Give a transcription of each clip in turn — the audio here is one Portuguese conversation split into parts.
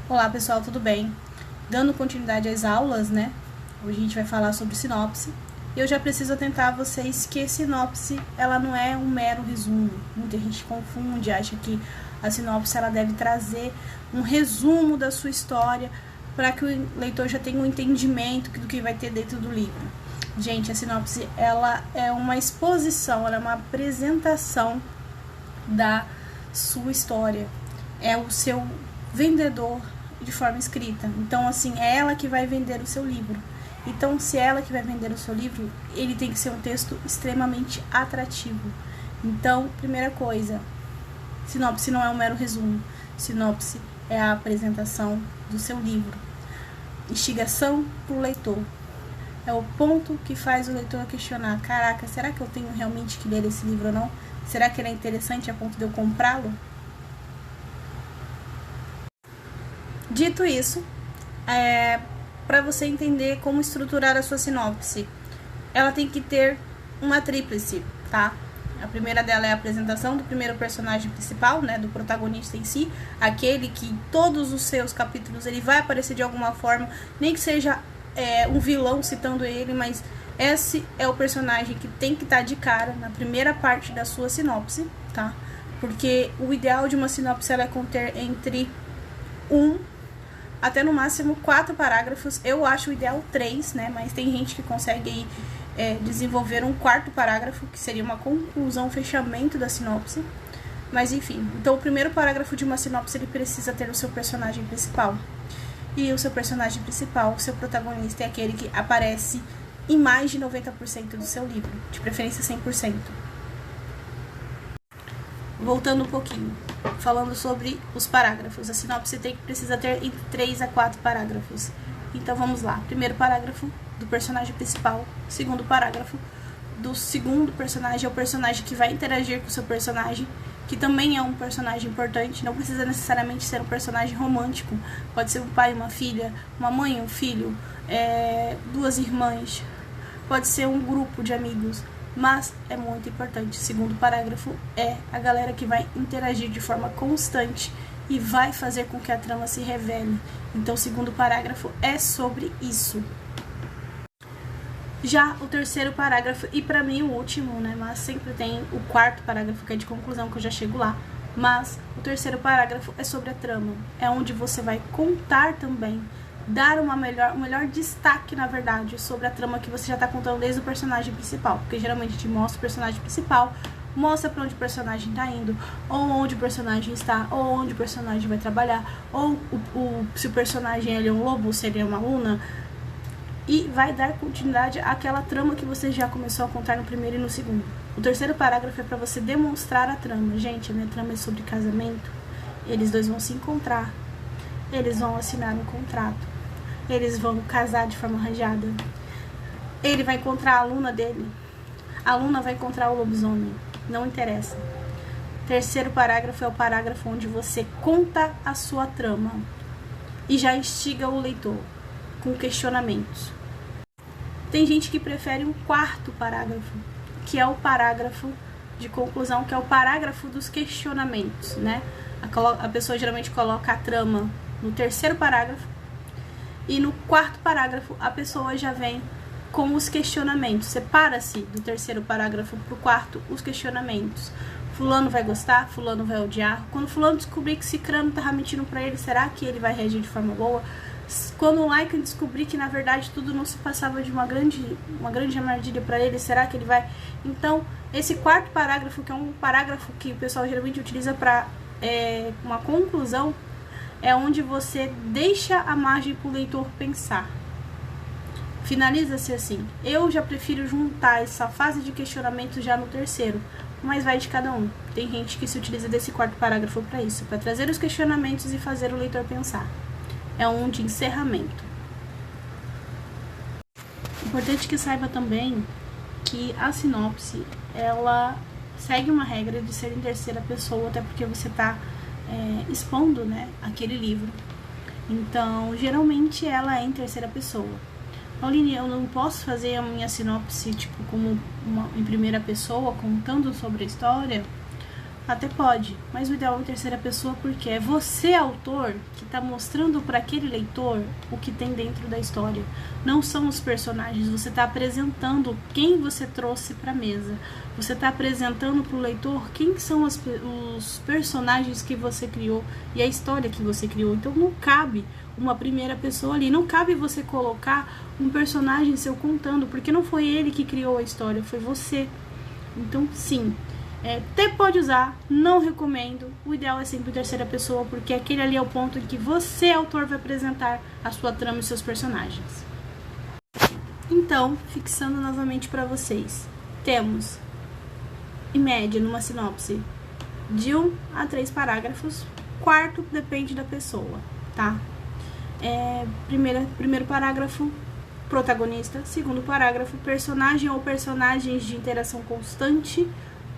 Olá pessoal, tudo bem? Dando continuidade às aulas, né? Hoje a gente vai falar sobre sinopse. E eu já preciso atentar a vocês que sinopse, ela não é um mero resumo. Muita gente confunde, acha que a sinopse ela deve trazer um resumo da sua história para que o leitor já tenha um entendimento do que vai ter dentro do livro. Gente, a sinopse ela é uma exposição, ela é uma apresentação da sua história. É o seu vendedor de forma escrita. Então, assim, é ela que vai vender o seu livro. Então, se é ela que vai vender o seu livro, ele tem que ser um texto extremamente atrativo. Então, primeira coisa, sinopse não é um mero resumo. Sinopse é a apresentação do seu livro. Instigação para o leitor. É o ponto que faz o leitor questionar: caraca, será que eu tenho realmente que ler esse livro ou não? Será que ele é interessante a ponto de eu comprá-lo? Dito isso, para você entender como estruturar a sua sinopse, ela tem que ter uma tríplice, tá? A primeira dela é a apresentação do primeiro personagem principal, né, do protagonista em si, aquele que em todos os seus capítulos ele vai aparecer de alguma forma, nem que seja um vilão citando ele, mas esse é o personagem que tem que estar de cara na primeira parte da sua sinopse, tá? Porque o ideal de uma sinopse ela é conter entre até no máximo 4 parágrafos. Eu acho o ideal 3, né? Mas tem gente que consegue desenvolver um 4º parágrafo, que seria uma conclusão, um fechamento da sinopse. Mas enfim, então o primeiro parágrafo de uma sinopse ele precisa ter o seu personagem principal. E o seu personagem principal, o seu protagonista, é aquele que aparece em mais de 90% do seu livro, de preferência 100%. Voltando um pouquinho, falando sobre os parágrafos. A sinopse precisa ter entre 3 a 4 parágrafos. Então vamos lá. Primeiro parágrafo do personagem principal. Segundo parágrafo do segundo personagem, é o personagem que vai interagir com o seu personagem, que também é um personagem importante. Não precisa necessariamente ser um personagem romântico. Pode ser um pai e uma filha, uma mãe e um filho, 2 irmãs. Pode ser um grupo de amigos. Mas é muito importante. O segundo parágrafo é a galera que vai interagir de forma constante e vai fazer com que a trama se revele. Então, o segundo parágrafo é sobre isso. Já o terceiro parágrafo, e para mim o último, né? Mas sempre tem o 4º parágrafo, que é de conclusão, que eu já chego lá. Mas o terceiro parágrafo é sobre a trama. É onde você vai contar também, dar um melhor destaque, na verdade, sobre a trama que você já tá contando desde o personagem principal. Porque geralmente a gente mostra o personagem principal, mostra pra onde o personagem tá indo, ou onde o personagem está, ou onde o personagem vai trabalhar, ou se o personagem ele é um lobo, se ele é uma luna, e vai dar continuidade àquela trama que você já começou a contar no primeiro e no segundo. O terceiro parágrafo é pra você demonstrar a trama. Gente, a minha trama é sobre casamento. Eles dois vão se encontrar, eles vão assinar um contrato, eles vão casar de forma arranjada. Ele vai encontrar a aluna dele, a aluna vai encontrar o lobisomem. Não interessa. Terceiro parágrafo é o parágrafo onde você conta a sua trama e já instiga o leitor com questionamentos. Tem gente que prefere um 4º parágrafo, que é o parágrafo de conclusão, que é o parágrafo dos questionamentos, né? A pessoa geralmente coloca a trama no terceiro parágrafo, e no 4º parágrafo a pessoa já vem com os questionamentos. Separa-se do terceiro parágrafo para o 4º os questionamentos. Fulano vai gostar, fulano vai odiar. Quando fulano descobrir que Cicrano tava mentindo para ele, será que ele vai reagir de forma boa? Quando o Lycan descobrir que na verdade tudo não se passava de uma grande armadilha para ele, será que ele vai? Então, esse 4º parágrafo, que é um parágrafo que o pessoal geralmente utiliza para uma conclusão, é onde você deixa a margem para o leitor pensar. Finaliza-se assim. Eu já prefiro juntar essa fase de questionamento já no terceiro, mas vai de cada um. Tem gente que se utiliza desse 4º parágrafo para isso, para trazer os questionamentos e fazer o leitor pensar. É um de encerramento. Importante que saiba também que a sinopse, ela segue uma regra de ser em terceira pessoa, até porque você está expondo, né, aquele livro. Então, geralmente ela é em terceira pessoa. Pauline, eu não posso fazer a minha sinopse tipo como em primeira pessoa, contando sobre a história? Até pode, mas o ideal é em terceira pessoa porque é você, autor, que está mostrando para aquele leitor o que tem dentro da história. Não são os personagens, você está apresentando quem você trouxe para a mesa. Você está apresentando para o leitor quem são os personagens que você criou e a história que você criou. Então não cabe uma primeira pessoa ali, não cabe você colocar um personagem seu contando, porque não foi ele que criou a história, foi você. Então sim, até pode usar, não recomendo. O ideal é sempre em terceira pessoa, porque aquele ali é o ponto em que você, autor, vai apresentar a sua trama e seus personagens. Então, fixando novamente para vocês, temos, em média, numa sinopse, de 1 a 3 parágrafos. Quarto depende da pessoa, tá? Primeiro parágrafo, protagonista. Segundo parágrafo, personagem ou personagens de interação constante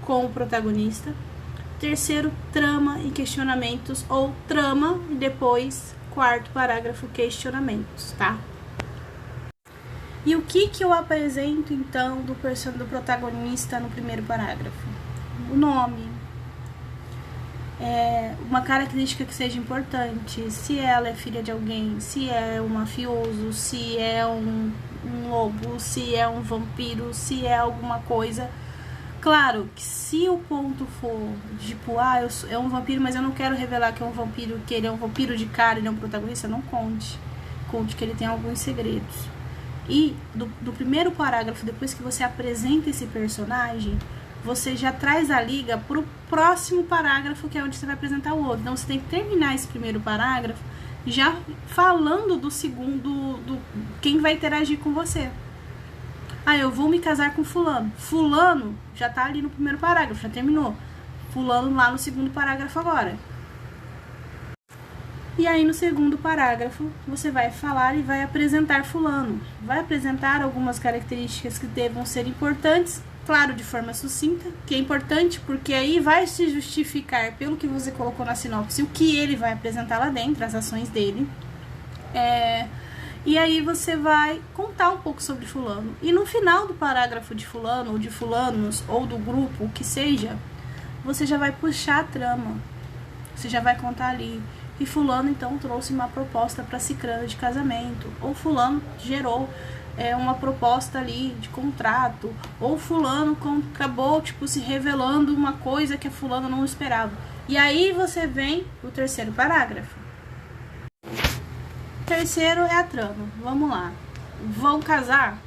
com o protagonista. Terceiro, trama e questionamentos, ou trama e depois, quarto parágrafo, questionamentos, tá? E o que eu apresento, então, do protagonista no primeiro parágrafo? O nome, uma característica que seja importante, se ela é filha de alguém, se é um mafioso, se é um lobo, se é um vampiro, se é alguma coisa. Claro que se o ponto for, tipo, é um vampiro, mas eu não quero revelar que é um vampiro, que ele é um vampiro de cara, ele é um protagonista, não conte. Conte que ele tem alguns segredos. E do primeiro parágrafo, depois que você apresenta esse personagem, você já traz a liga pro próximo parágrafo, que é onde você vai apresentar o outro. Então você tem que terminar esse primeiro parágrafo já falando do segundo, quem vai interagir com você. Eu vou me casar com fulano. Fulano já tá ali no primeiro parágrafo, já terminou. Fulano lá no segundo parágrafo agora. E aí no segundo parágrafo você vai falar e vai apresentar fulano. Vai apresentar algumas características que devam ser importantes, claro, de forma sucinta, que é importante porque aí vai se justificar pelo que você colocou na sinopse, o que ele vai apresentar lá dentro, as ações dele. E aí você vai contar um pouco sobre fulano. E no final do parágrafo de fulano, ou de fulanos, ou do grupo, o que seja, você já vai puxar a trama. Você já vai contar ali. E fulano, então, trouxe uma proposta para cicrana de casamento. Ou fulano gerou uma proposta ali de contrato. Ou fulano acabou, se revelando uma coisa que a fulana não esperava. E aí você vem o terceiro parágrafo. Terceiro é a trama. Vamos lá. Vão casar?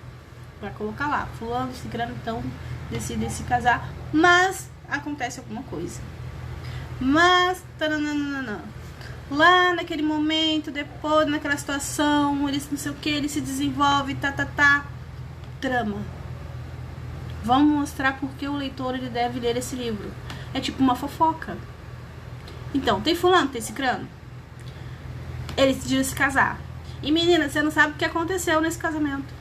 Vai colocar lá. Fulano, cicrano, então, decidem se casar. Mas acontece alguma coisa. Mas, lá naquele momento, depois, naquela situação, eles não sei o que, ele se desenvolve, trama. Vamos mostrar porque o leitor ele deve ler esse livro. É tipo uma fofoca. Então, tem fulano, tem cicrano. Eles decidiram se casar. E menina, você não sabe o que aconteceu nesse casamento.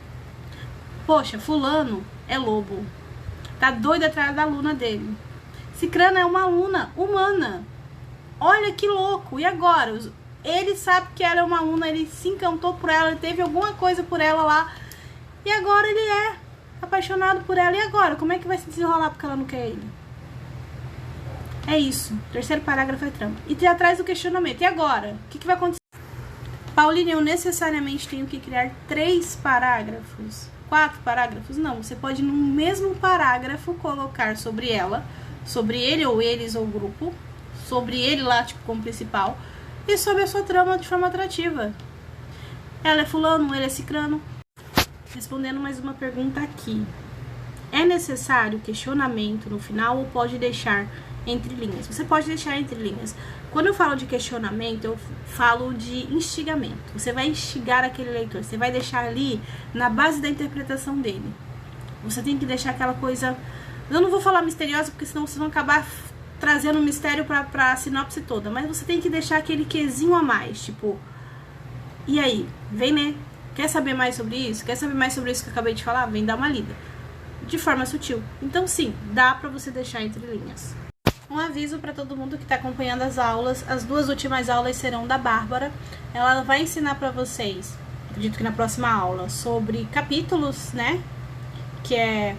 Poxa, fulano é lobo. Tá doido atrás da aluna dele. Cicrana é uma aluna humana. Olha que louco. E agora? Ele sabe que ela é uma aluna, ele se encantou por ela, ele teve alguma coisa por ela lá. E agora ele é apaixonado por ela. E agora? Como é que vai se desenrolar porque ela não quer ele? É isso. Terceiro parágrafo é trama. E já traz o questionamento. E agora? O que vai acontecer? Pauline, eu necessariamente tenho que criar 3 parágrafos? 4 parágrafos? Não. Você pode no mesmo parágrafo colocar sobre ela, sobre ele ou eles ou grupo, sobre ele lá, como principal, e sobre a sua trama de forma atrativa. Ela é fulano, ele é cicrano. Respondendo mais uma pergunta aqui. É necessário questionamento no final ou pode deixar entre linhas? Você pode deixar entre linhas. Quando eu falo de questionamento, eu falo de instigamento. Você vai instigar aquele leitor, você vai deixar ali na base da interpretação dele. Você tem que deixar aquela coisa... Eu não vou falar misteriosa, porque senão vocês vão acabar trazendo um mistério pra sinopse toda. Mas você tem que deixar aquele quezinho a mais, tipo... E aí? Vem, né? Quer saber mais sobre isso? Quer saber mais sobre isso que eu acabei de falar? Vem dar uma lida. De forma sutil. Então, sim, dá pra você deixar entre linhas. Um aviso para todo mundo que está acompanhando as aulas. As 2 últimas aulas serão da Bárbara. Ela vai ensinar para vocês, acredito que na próxima aula, sobre capítulos, né? Que é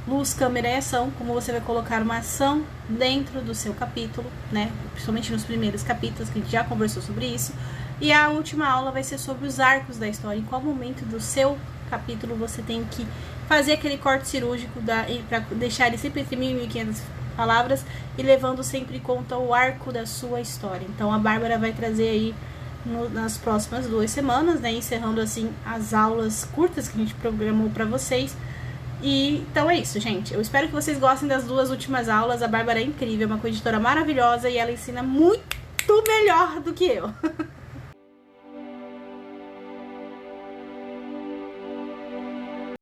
luz, câmera e ação, como você vai colocar uma ação dentro do seu capítulo, né? Principalmente nos primeiros capítulos, que a gente já conversou sobre isso. E a última aula vai ser sobre os arcos da história. Em qual momento do seu capítulo você tem que fazer aquele corte cirúrgico para deixar ele sempre entre 1.000 e 1.500 palavras e levando sempre em conta o arco da sua história. Então a Bárbara vai trazer aí nas próximas 2 semanas, né? Encerrando assim as aulas curtas que a gente programou para vocês. E então é isso, gente. Eu espero que vocês gostem das 2 últimas aulas. A Bárbara é incrível, é uma coeditora maravilhosa e ela ensina muito melhor do que eu.